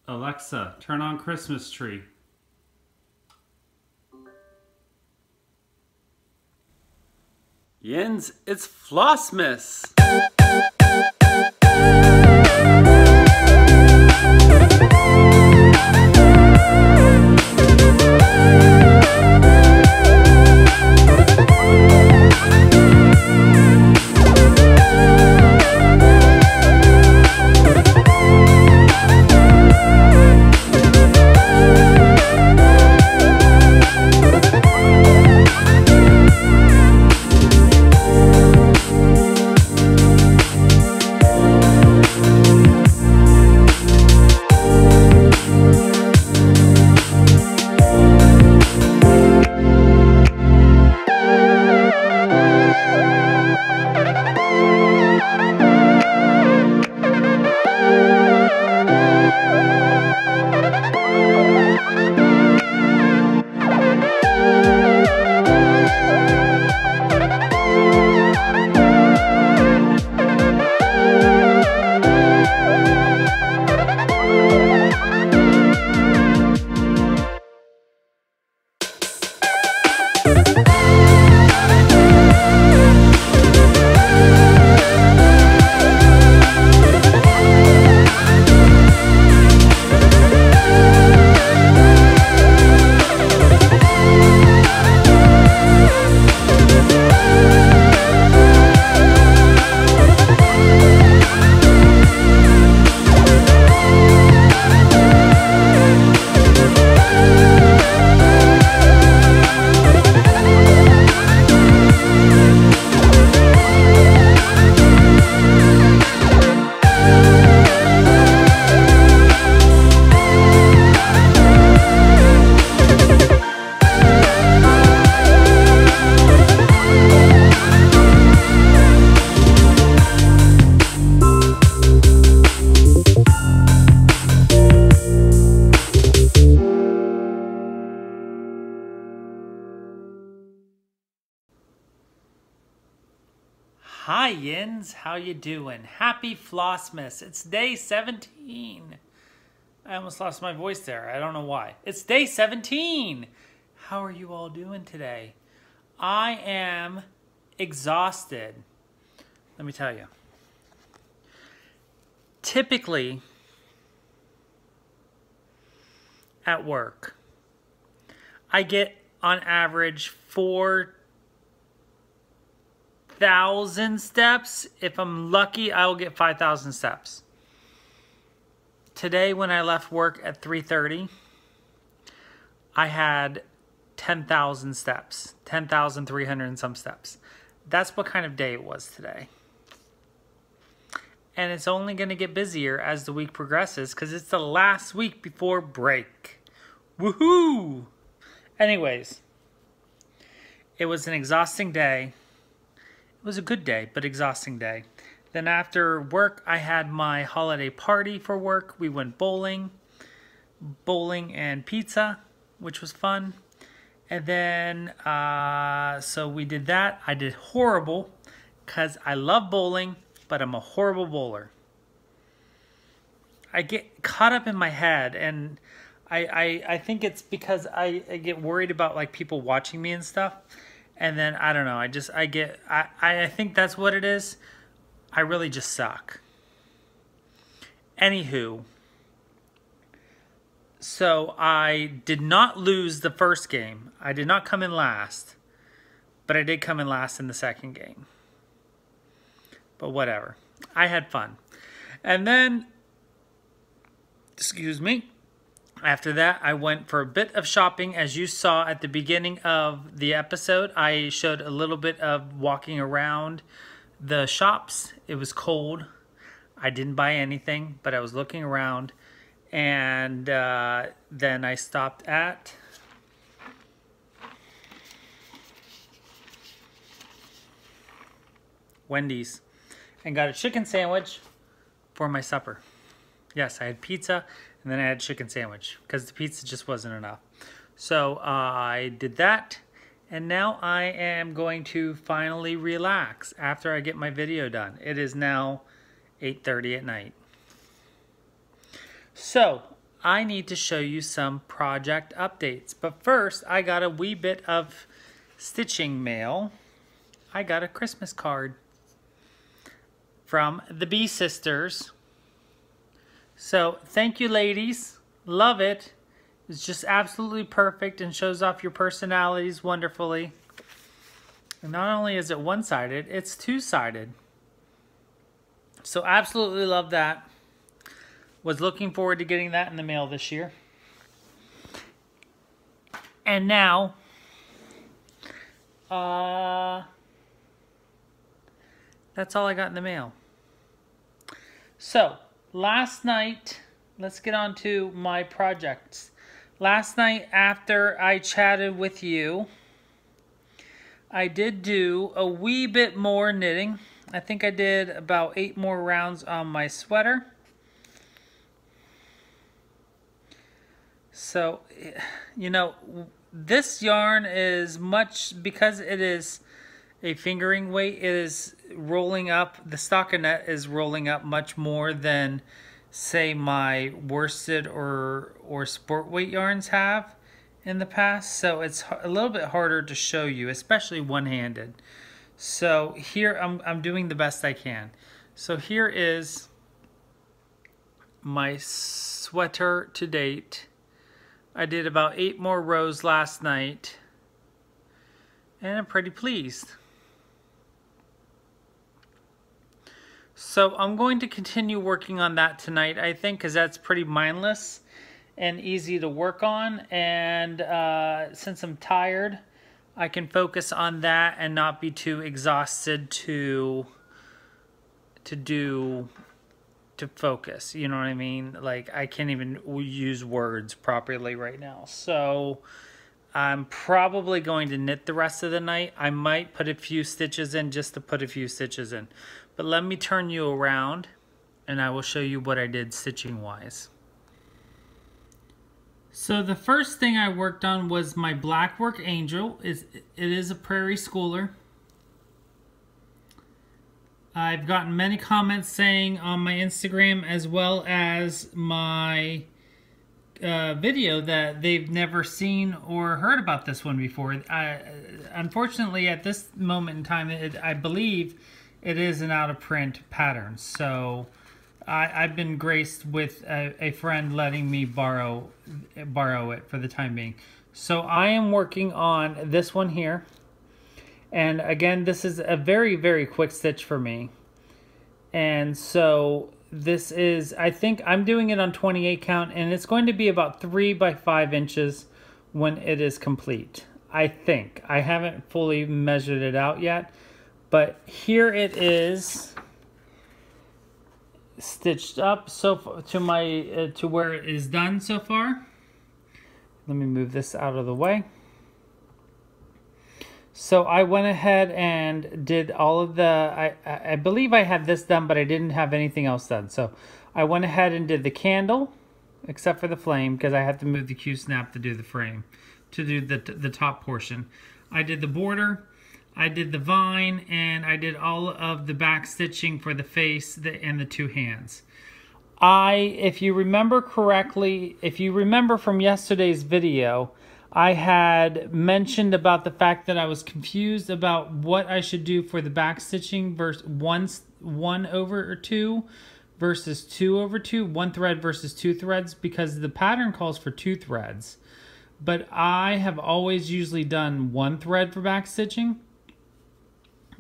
Alexa, turn on Christmas tree. Jens, it's Flossmas! Hi Yins, how you doing? Happy Flossmas. It's day 17. I almost lost my voice there. I don't know why. It's day 17. How are you all doing today? I am exhausted. Let me tell you. Typically, at work, I get on average 4,000 steps. If I'm lucky, I will get 5,000 steps. Today, when I left work at 3:30, I had 10,000 steps, 10,300 and some steps. That's what kind of day it was today. And it's only going to get busier as the week progresses because it's the last week before break. Woohoo! Anyways, it was an exhausting day. It was a good day, but exhausting day. Then after work, I had my holiday party for work. We went bowling and pizza, which was fun. And then, so we did that. I did horrible because I love bowling, but I'm a horrible bowler. I get caught up in my head, and I think it's because I get worried about like people watching me and stuff. And then, I don't know, I think that's what it is. I really just suck. Anywho, so I did not lose the first game. I did not come in last, but I did come in last in the second game. But whatever. I had fun. And then, excuse me, after that, I went for a bit of shopping. As you saw at the beginning of the episode, I showed a little bit of walking around the shops. It was cold. I didn't buy anything, but I was looking around. And then I stopped at Wendy's and got a chicken sandwich for my supper. Yes, I had pizza. And then I had a chicken sandwich because the pizza just wasn't enough. So I did that. And now I am going to finally relax after I get my video done. It is now 8:30 at night. So I need to show you some project updates. But first, I got a wee bit of stitching mail. I got a Christmas card from the Bee Sisters. So, thank you, ladies. Love it. It's just absolutely perfect and shows off your personalities wonderfully. And not only is it one-sided, it's two-sided. So, absolutely love that. Was looking forward to getting that in the mail this year. And now, that's all I got in the mail. So, last night, let's get on to my projects. Last night, after I chatted with you, I did do a wee bit more knitting. I think I did about 8 more rounds on my sweater. So, you know, this yarn is much, because it is a fingering weight, it is rolling up, the stockinette is rolling up much more than, say, my worsted or sport weight yarns have in the past. So it's a little bit harder to show you, especially one-handed. So here I'm doing the best I can. So here is my sweater to date. I did about 8 more rows last night, and I'm pretty pleased. So I'm going to continue working on that tonight, I think, because that's pretty mindless and easy to work on. And since I'm tired, I can focus on that and not be too exhausted to focus, you know what I mean? Like, I can't even use words properly right now. So I'm probably going to knit the rest of the night. I might put a few stitches in just to put a few stitches in. But let me turn you around and I will show you what I did stitching wise. So the first thing I worked on was my Blackwork Angel. It is a Prairie Schooler. I've gotten many comments saying on my Instagram as well as my video that they've never seen or heard about this one before. Unfortunately, at this moment in time, I believe it is an out-of-print pattern. So I've been graced with a friend letting me borrow it for the time being. So I am working on this one here. And again, this is a very, very quick stitch for me. And so this is, I think I'm doing it on 28 count, and it's going to be about 3 by 5 inches when it is complete. I think. I haven't fully measured it out yet, but here it is stitched up so to my to where it is done so far. Let me move this out of the way. So I went ahead and did all of the, I believe I had this done, but I didn't have anything else done. So I went ahead and did the candle, except for the flame, because I had to move the Q-snap to do the frame, to do the top portion. I did the border, I did the vine, and I did all of the back stitching for the face and the 2 hands. If you remember correctly, if you remember from yesterday's video, I had mentioned about the fact that I was confused about what I should do for the back stitching versus 1/2 versus 2/2, 1 thread versus 2 threads, because the pattern calls for 2 threads. But I have always usually done 1 thread for back stitching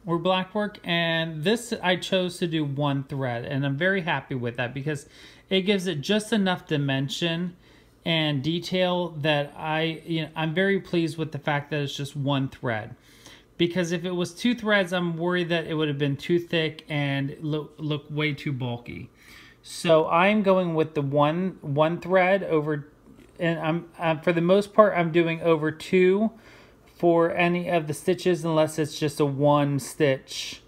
or black work, and this I chose to do 1 thread, and I'm very happy with that because it gives it just enough dimension and detail that I'm very pleased with the fact that it's just 1 thread. Because if it was 2 threads, I'm worried that it would have been too thick and look way too bulky. So I'm going with the one thread over, and I'm for the most part I'm doing over 2 for any of the stitches unless it's just a 1 stitch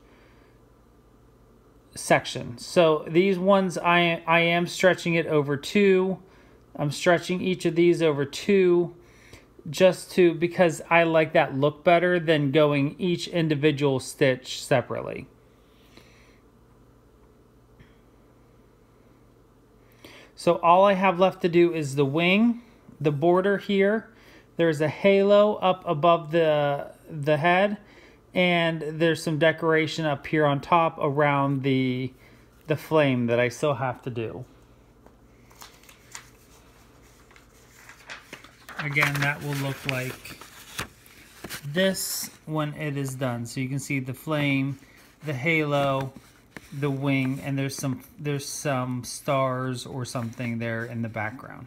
section. So these ones I am stretching it over 2. I'm stretching each of these over 2 because I like that look better than going each individual stitch separately. So all I have left to do is the wing, the border here. There's a halo up above the head, and there's some decoration up here on top around the flame that I still have to do. Again, that will look like this when it is done. So you can see the flame, the halo, the wing, and there's some stars or something there in the background.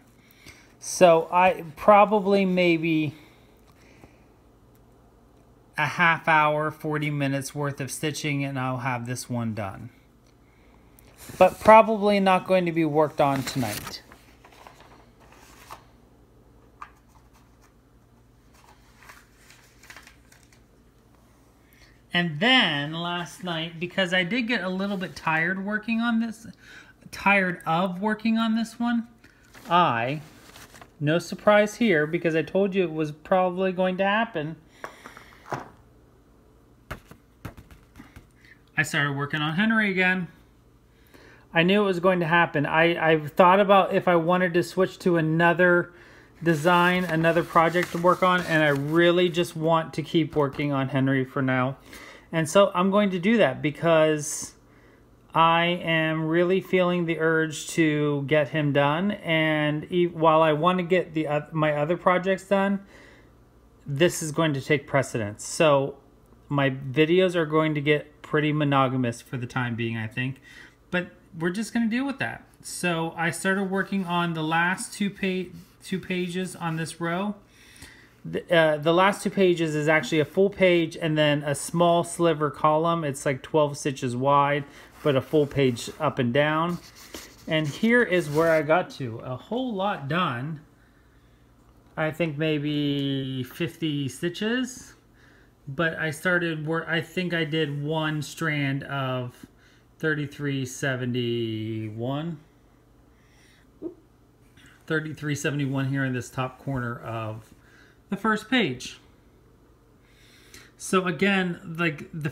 So I probably maybe a half hour, 40 minutes worth of stitching, and I'll have this one done. But probably not going to be worked on tonight. And then last night, because I did get a little bit tired of working on this one, no surprise here, because I told you it was probably going to happen, I started working on Henry again. I knew it was going to happen. I thought about if I wanted to switch to another design, another project to work on, and I really just want to keep working on Henry for now. And so I'm going to do that because I am really feeling the urge to get him done. And while I want to get my other projects done, this is going to take precedence. So my videos are going to get pretty monogamous for the time being, I think. But we're just going to deal with that. So I started working on the last two pages on this row. The last 2 pages is actually a full page and then a small sliver column. It's like 12 stitches wide, but a full page up and down. And here is where I got to. A whole lot done. I think maybe 50 stitches. But I started work. I think I did one strand of 3371. 3371 here in this top corner of the first page. So again, like the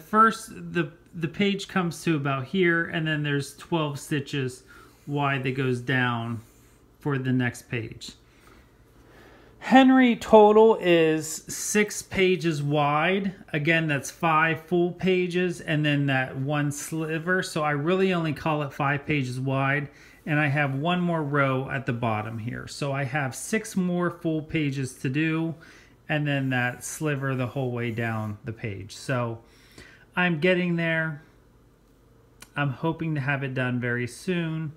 page comes to about here, and then there's 12 stitches wide that goes down for the next page. Henry total is 6 pages wide. Again, that's 5 full pages and then that one sliver. So I really only call it 5 pages wide. And I have one more row at the bottom here. So I have 6 more full pages to do, and then that sliver the whole way down the page. So I'm getting there. I'm hoping to have it done very soon.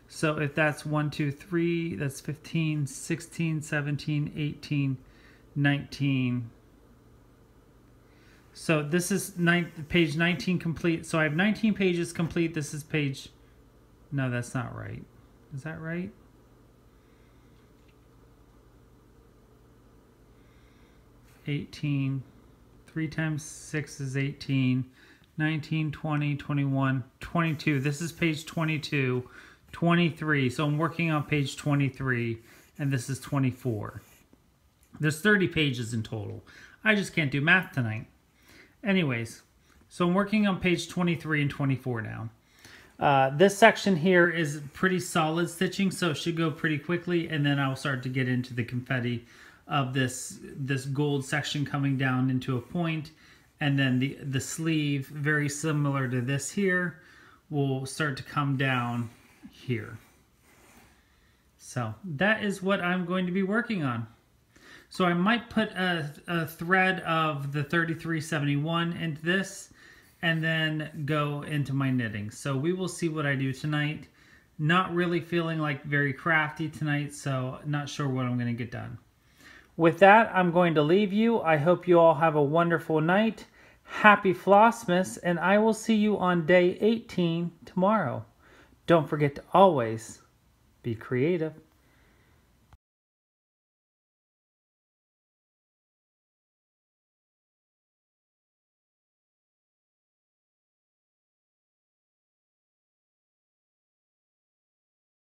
So if that's 1, 2, 3, that's 15, 16, 17, 18, 19. So this is page 19 complete. So I have 19 pages complete. This is page... No, that's not right. Is that right? $18. 3 times 6 is 18. 19, 20, 21, 22. This is page 22. 23. So I'm working on page 23, and this is 24. There's 30 pages in total. I just can't do math tonight. Anyways, so I'm working on page 23 and 24 now. This section here is pretty solid stitching, so it should go pretty quickly, and then I'll start to get into the confetti of this gold section coming down into a point, and then the sleeve, very similar to this here, will start to come down here. So that is what I'm going to be working on. So I might put a thread of the 3371 into this, and then go into my knitting. So we will see what I do tonight. Not really feeling like very crafty tonight, so not sure what I'm going to get done. With that, I'm going to leave you. I hope you all have a wonderful night. Happy Flossmas, and I will see you on day 18 tomorrow. Don't forget to always be creative.